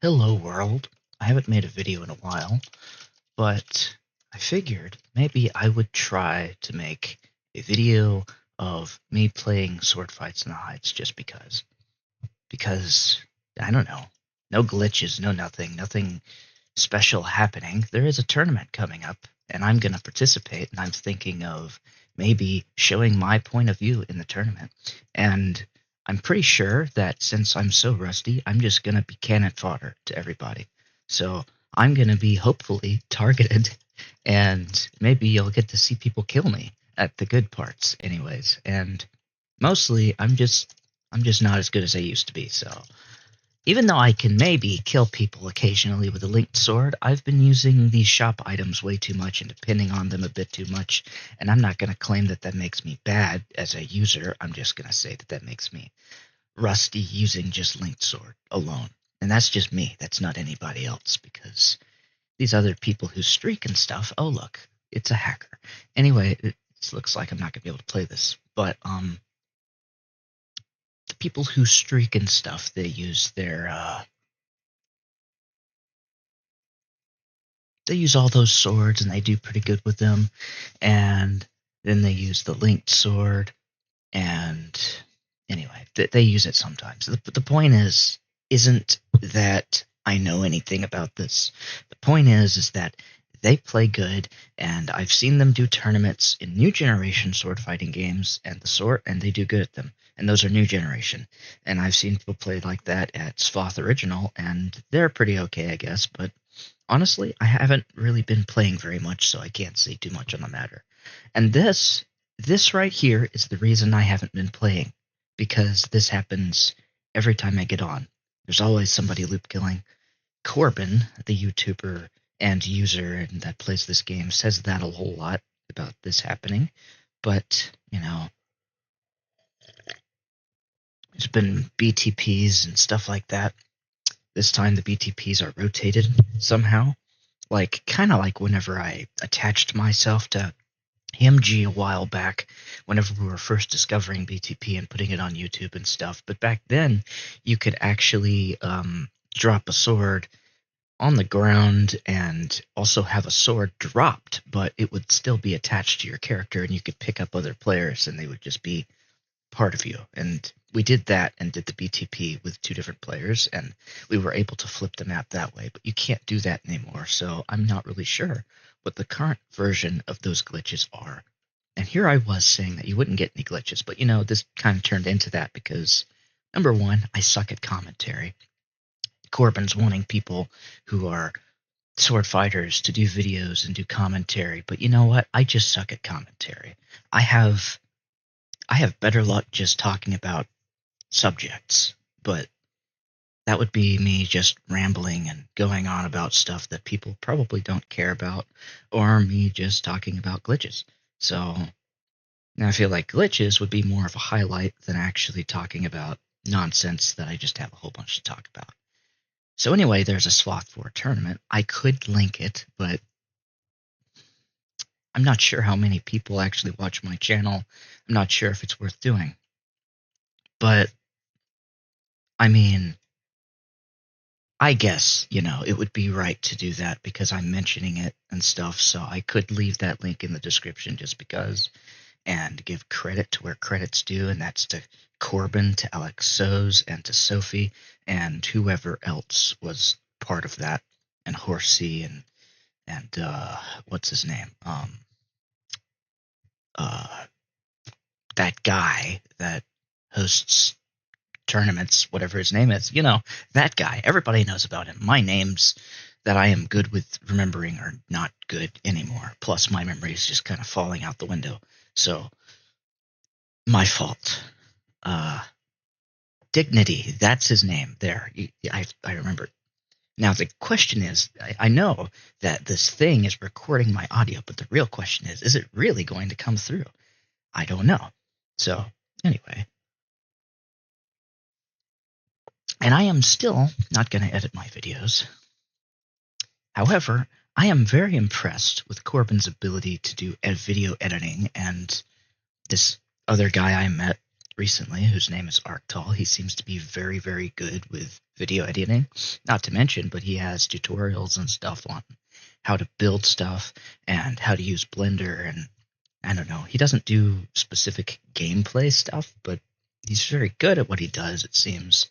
Hello world. I haven't made a video in a while, but I figured maybe I would try to make a video of me playing sword fights in the heights just because. Because, I don't know, no glitches, no nothing special happening. There is a tournament coming up, and I'm going to participate, and I'm thinking of maybe showing my point of view in the tournament. And I'm pretty sure that since I'm so rusty, I'm just going to be cannon fodder to everybody. So I'm going to be hopefully targeted, and maybe you'll get to see people kill me at the good parts anyways. And mostly I'm just not as good as I used to be, so even though I can maybe kill people occasionally with a linked sword, I've been using these shop items way too much and depending on them a bit too much, and I'm not going to claim that that makes me bad as a user. I'm just going to say that that makes me rusty using just linked sword alone. And that's just me. That's not anybody else, because these other people who streak and stuff, oh look, it's a hacker. Anyway, it looks like I'm not going to be able to play this, but the people who streak and stuff, they use they use all those swords and they do pretty good with them. And then they use the linked sword. And anyway, they use it sometimes. The point isn't that I know anything about this. The point is that they play good, and I've seen them do tournaments in new generation sword fighting games, and they do good at them. And those are new generation. And I've seen people play like that at Svoth Original, and they're pretty okay, I guess. But honestly, I haven't really been playing very much, so I can't say too much on the matter. And this right here is the reason I haven't been playing, because this happens every time I get on. There's always somebody loop killing. Corbin, the YouTuber and user that plays this game, says that a whole lot about this happening, but there's been BTPs and stuff like that. This time the BTPs are rotated somehow, like kind of like whenever I attached myself to HMG a while back, whenever we were first discovering BTP and putting it on YouTube and stuff. But back then, you could actually drop a sword on the ground and also have a sword dropped, but it would still be attached to your character, and you could pick up other players, and they would just be part of you. And we did that and did the BTP with two different players, and we were able to flip the map that way. But you can't do that anymore, so I'm not really sure what the current version of those glitches are. And here I was saying that you wouldn't get any glitches, but this kind of turned into that because, number one, I suck at commentary. Corbin's wanting people who are sword fighters to do videos and do commentary, but you know what? I just suck at commentary. I have better luck just talking about subjects, but that would be me just rambling and going on about stuff that people probably don't care about, or me just talking about glitches. So now I feel like glitches would be more of a highlight than actually talking about nonsense that I just have a whole bunch to talk about. So anyway, there's a Sloth 4 tournament. I could link it, but I'm not sure how many people actually watch my channel. I'm not sure if it's worth doing. But, I mean, I guess, it would be right to do that because I'm mentioning it and stuff, so I could leave that link in the description just because, and give credit to where credit's due, and that's to Corbin, to Alex Soz, and to Sophie, and whoever else was part of that, and Horsiee, and what's his name? That guy that hosts tournaments, whatever his name is, that guy. Everybody knows about him. My names that I am good with remembering are not good anymore. Plus, my memory is just kind of falling out the window. So, my fault. Dignity, that's his name. There, I remember. Now, the question is, I know that this thing is recording my audio, but the real question is it really going to come through? I don't know. So, anyway. And I am still not going to edit my videos. However, I am very impressed with Corbin's ability to do video editing, and this other guy I met recently, whose name is Arctal. He seems to be very, very good with video editing. Not to mention, but he has tutorials and stuff on how to build stuff and how to use Blender. And I don't know, he doesn't do specific gameplay stuff, but he's very good at what he does, it seems.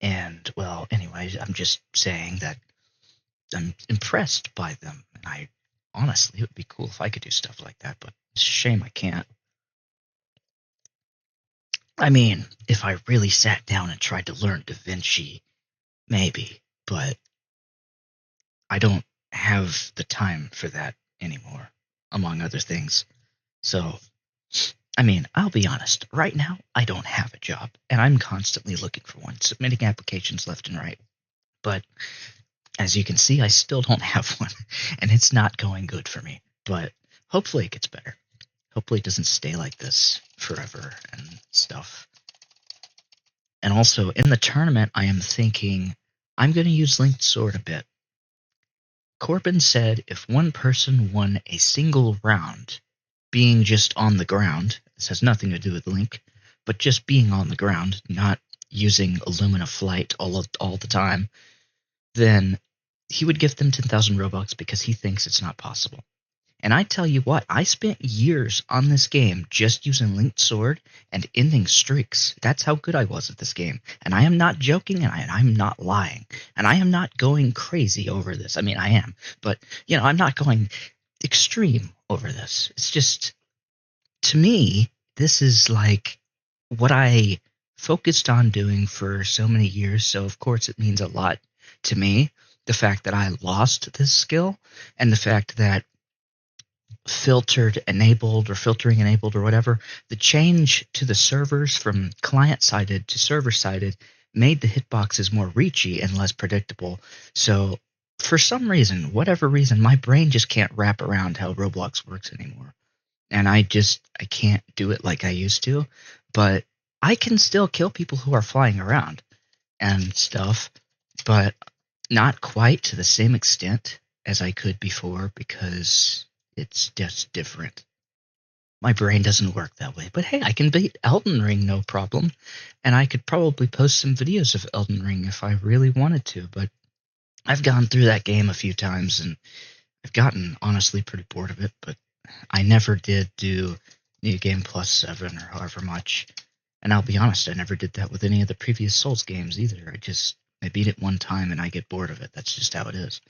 And, well, anyway, I'm just saying that I'm impressed by them. And I honestly, it would be cool if I could do stuff like that, but it's a shame I can't. I mean, if I really sat down and tried to learn DaVinci, maybe, but I don't have the time for that anymore, among other things. So, I mean, I'll be honest, right now, I don't have a job, and I'm constantly looking for one, submitting applications left and right. But as you can see, I still don't have one, and it's not going good for me. But hopefully it gets better. Hopefully it doesn't stay like this forever and stuff. And also, in the tournament, I am thinking I'm going to use Linked Sword a bit. Corbin said if one person won a single round, being just on the ground, this has nothing to do with Link, but just being on the ground, not using Illumina Flight all the time, then he would give them 10,000 Robux because he thinks it's not possible. And I tell you what, I spent years on this game just using Linked Sword and ending streaks. That's how good I was at this game. And I am not joking, and I'm not lying. And I am not going crazy over this. I mean, I am. But, I'm not going extreme over this. It's just, to me, this is like what I focused on doing for so many years. So, of course, it means a lot to me. The fact that I lost this skill and the fact that filtering enabled or whatever, the change to the servers from client-sided to server-sided made the hitboxes more reachy and less predictable. So for some reason, whatever reason, my brain just can't wrap around how Roblox works anymore. And I can't do it like I used to. But I can still kill people who are flying around and stuff, but not quite to the same extent as I could before because it's just different. My brain doesn't work that way. But hey, I can beat Elden Ring no problem. And I could probably post some videos of Elden Ring if I really wanted to. But I've gone through that game a few times and I've gotten honestly pretty bored of it. But I never did do New Game Plus 7 or however much. And I'll be honest, I never did that with any of the previous Souls games either. I beat it one time and I get bored of it. That's just how it is.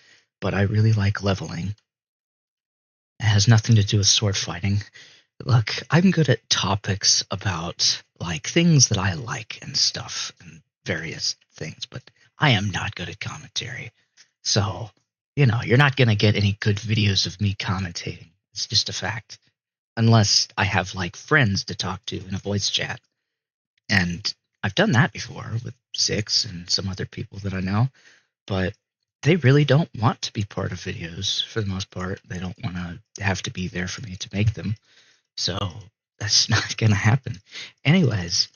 But I really like leveling. It has nothing to do with sword fighting. Look, I'm good at topics about like things that I like and stuff and various things, but I am not good at commentary. So, you're not going to get any good videos of me commentating. It's just a fact. Unless I have like friends to talk to in a voice chat. And I've done that before with Six and some other people that I know, but they really don't want to be part of videos for the most part. They don't want to have to be there for me to make them. So that's not going to happen. Anyways,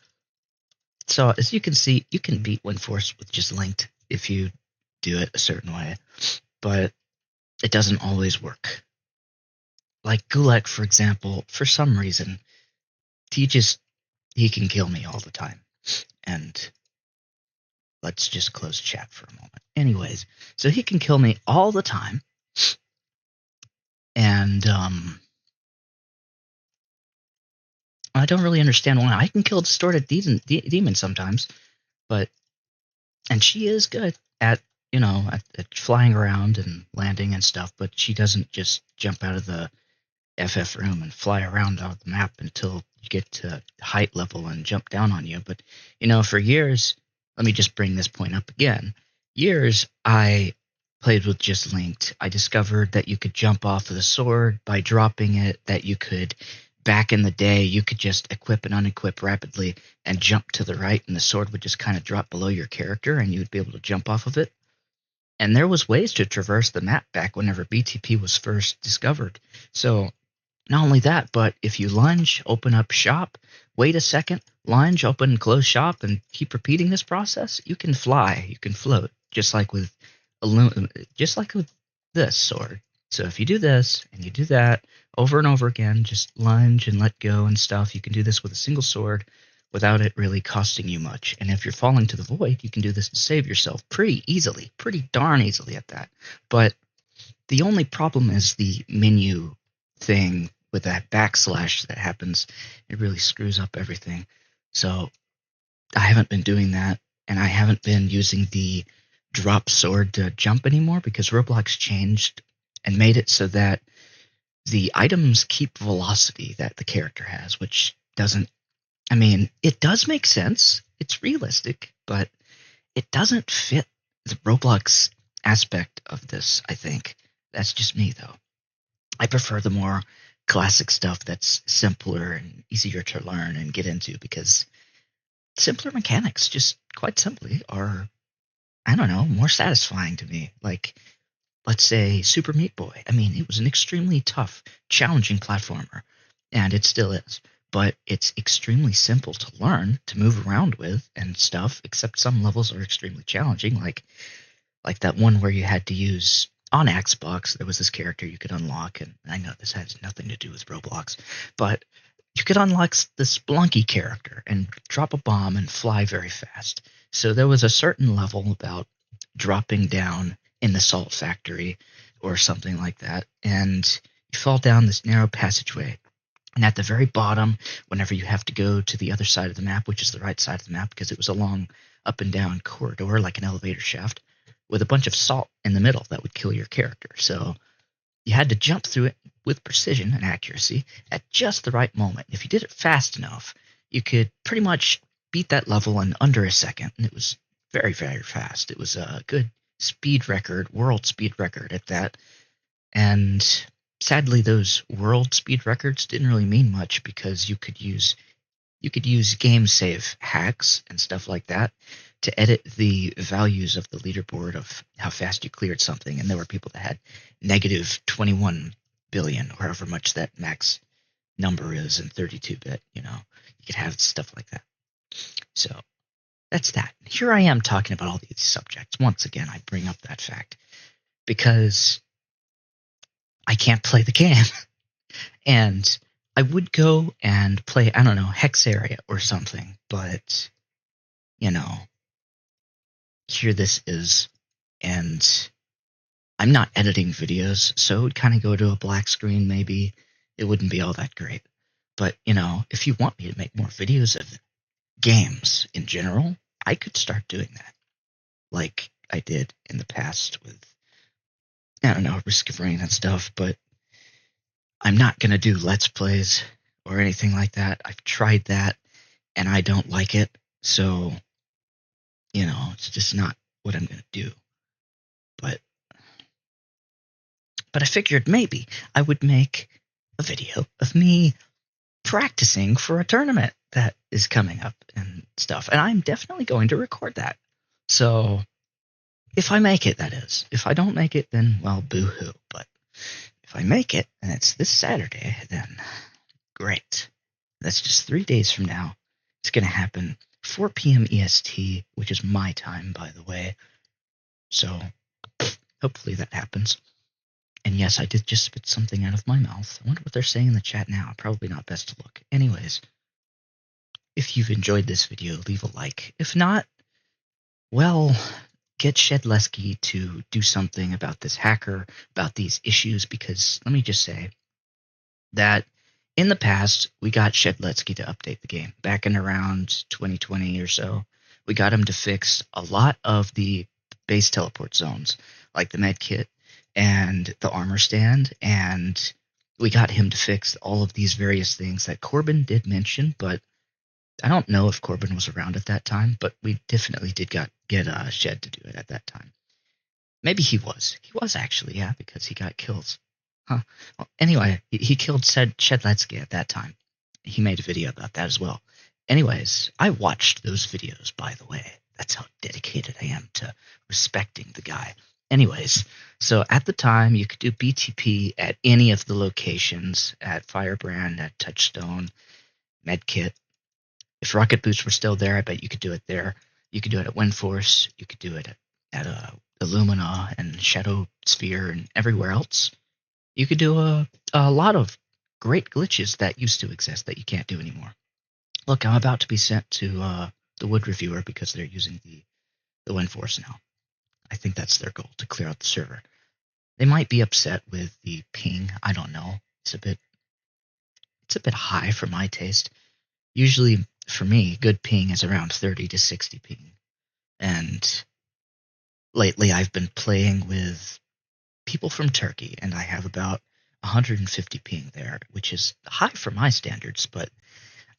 so as you can see, you can beat Windforce with just Linked if you do it a certain way, but it doesn't always work. Like Gulak, for example, for some reason, he can kill me all the time. And let's just close chat for a moment. Anyways, so he can kill me all the time. And I don't really understand why. I can kill distorted demons sometimes, and she is good at at flying around and landing and stuff, but she doesn't just jump out of the FF room and fly around on the map until you get to height level and jump down on you. But for years, let me just bring this point up again. Years I played with just Linked. I discovered that you could jump off of the sword by dropping it, that you could, back in the day, you could just equip and unequip rapidly and jump to the right, and the sword would just kind of drop below your character, and you would be able to jump off of it. And there was ways to traverse the map back whenever BTP was first discovered. So not only that, but if you lunge, open up shop, wait a second, lunge, open and close shop, and keep repeating this process, you can fly, you can float, just like with this sword. So if you do this and you do that over and over again, just lunge and let go and stuff, you can do this with a single sword without it really costing you much. And if you're falling to the void, you can do this to save yourself pretty easily, pretty darn easily at that. But the only problem is the menu thing with that backslash that happens. It really screws up everything. So I haven't been doing that, and I haven't been using the drop sword to jump anymore because Roblox changed and made it so that the items keep velocity that the character has, which doesn't, I mean, it does make sense. It's realistic, but it doesn't fit the Roblox aspect of this, I think. That's just me, though. I prefer the more classic stuff that's simpler and easier to learn and get into because simpler mechanics, just quite simply, are, I don't know, more satisfying to me. Like, let's say Super Meat Boy. I mean, it was an extremely tough, challenging platformer, and it still is. But it's extremely simple to learn, to move around with and stuff, except some levels are extremely challenging, like that one where you had to use on Xbox, there was this character you could unlock, and I know this has nothing to do with Roblox, but you could unlock the Splunky character and drop a bomb and fly very fast. So there was a certain level about dropping down in the salt factory or something like that, and you fall down this narrow passageway. And at the very bottom, whenever you have to go to the other side of the map, which is the right side of the map, because it was a long up and down corridor like an elevator shaft, with a bunch of salt in the middle that would kill your character. So you had to jump through it with precision and accuracy at just the right moment. If you did it fast enough, you could pretty much beat that level in under a second. And it was very, very fast. It was a good speed record, world speed record at that. And sadly, those world speed records didn't really mean much because you could use game save hacks and stuff like that to edit the values of the leaderboard of how fast you cleared something. And there were people that had negative 21 billion, or however much that max number is in 32-bit. You could have stuff like that. So that's that. Here I am talking about all these subjects. Once again, I bring up that fact because I can't play the game. And I would go and play, I don't know, Hex Area or something, but, here this is, and I'm not editing videos, so it would kind of go to a black screen maybe. It wouldn't be all that great. But, if you want me to make more videos of games in general, I could start doing that, like I did in the past with, I don't know, Risk of Rain and stuff, but I'm not going to do Let's Plays or anything like that. I've tried that, and I don't like it, so, it's just not what I'm going to do. But I figured maybe I would make a video of me practicing for a tournament that is coming up and stuff, and I'm definitely going to record that. So, if I make it, that is. If I don't make it, then, well, boo-hoo. But if I make it, and it's this Saturday, then great. That's just 3 days from now. It's going to happen 4 p.m. EST, which is my time, by the way. So hopefully that happens. And yes, I did just spit something out of my mouth. I wonder what they're saying in the chat now. Probably not best to look. Anyways, if you've enjoyed this video, leave a like. If not, well, get Shedlesky to do something about this hacker, about these issues, because let me just say that in the past, we got Shedlesky to update the game. Back in around 2020 or so, we got him to fix a lot of the base teleport zones, like the med kit and the armor stand, and we got him to fix all of these various things that Corbin did mention, but I don't know if Corbin was around at that time, but we definitely did get Shed to do it at that time. Maybe he was. He was actually, yeah, because he got kills. Huh. Well, anyway, he killed Shedlesky at that time. He made a video about that as well. Anyways, I watched those videos, by the way. That's how dedicated I am to respecting the guy. Anyways, so at the time, you could do BTP at any of the locations, at Firebrand, at Touchstone, Medkit. If Rocket Boots were still there, I bet you could do it there. You could do it at Windforce. You could do it at Illumina and Shadow Sphere and everywhere else. You could do a lot of great glitches that used to exist that you can't do anymore. Look, I'm about to be sent to the Wood Reviewer because they're using the WinForce now. I think that's their goal, to clear out the server. They might be upset with the ping. I don't know. It's a bit high for my taste. Usually, for me, good ping is around 30 to 60 ping. And lately, I've been playing with people from Turkey, and I have about 150 ping there, which is high for my standards, but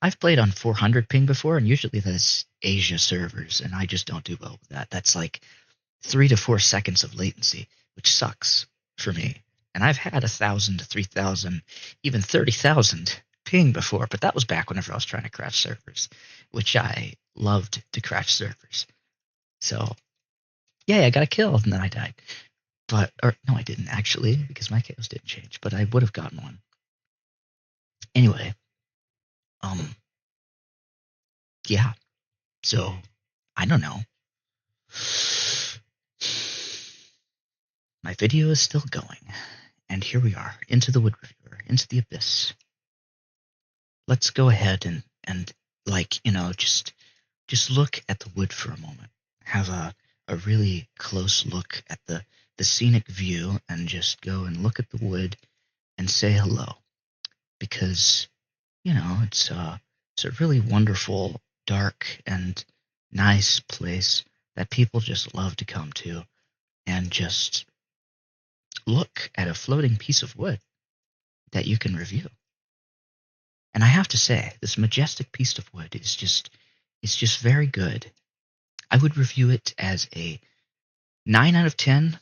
I've played on 400 ping before, and usually that's Asia servers, and I just don't do well with that. That's like 3 to 4 seconds of latency, which sucks for me. And I've had 1,000 to 3,000, even 30,000 ping before, but that was back whenever I was trying to crash servers, which I loved to crash servers. So, yeah, I got a kill, and then I died. Or no, I didn't actually, because my chaos didn't change, but I would have gotten one. Anyway, yeah. So, I don't know. My video is still going, and here we are, into the Wood Reviewer, into the abyss. Let's go ahead and like, just look at the wood for a moment. Have a really close look at the scenic view, and just go and look at the wood and say hello. Because, it's a really wonderful, dark, and nice place that people just love to come to and just look at a floating piece of wood that you can review. And I have to say, this majestic piece of wood is just very good. I would review it as a 9 out of 10.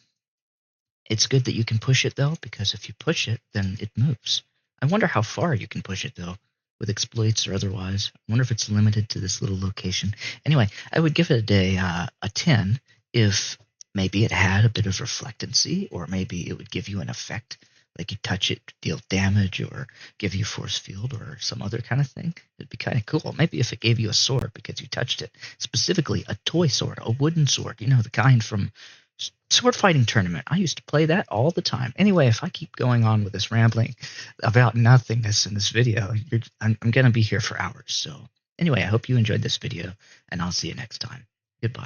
It's good that you can push it, though, because if you push it, then it moves. I wonder how far you can push it, though, with exploits or otherwise. I wonder if it's limited to this little location. Anyway, I would give it a 10 if maybe it had a bit of reflectancy, or maybe it would give you an effect, like you touch it, deal damage, or give you force field, or some other kind of thing. It'd be kind of cool. Maybe if it gave you a sword because you touched it, specifically a toy sword, a wooden sword, the kind from sword fighting tournament. I used to play that all the time. Anyway, if I keep going on with this rambling about nothingness in this video, I'm going to be here for hours. So anyway, I hope you enjoyed this video, and I'll see you next time. Goodbye.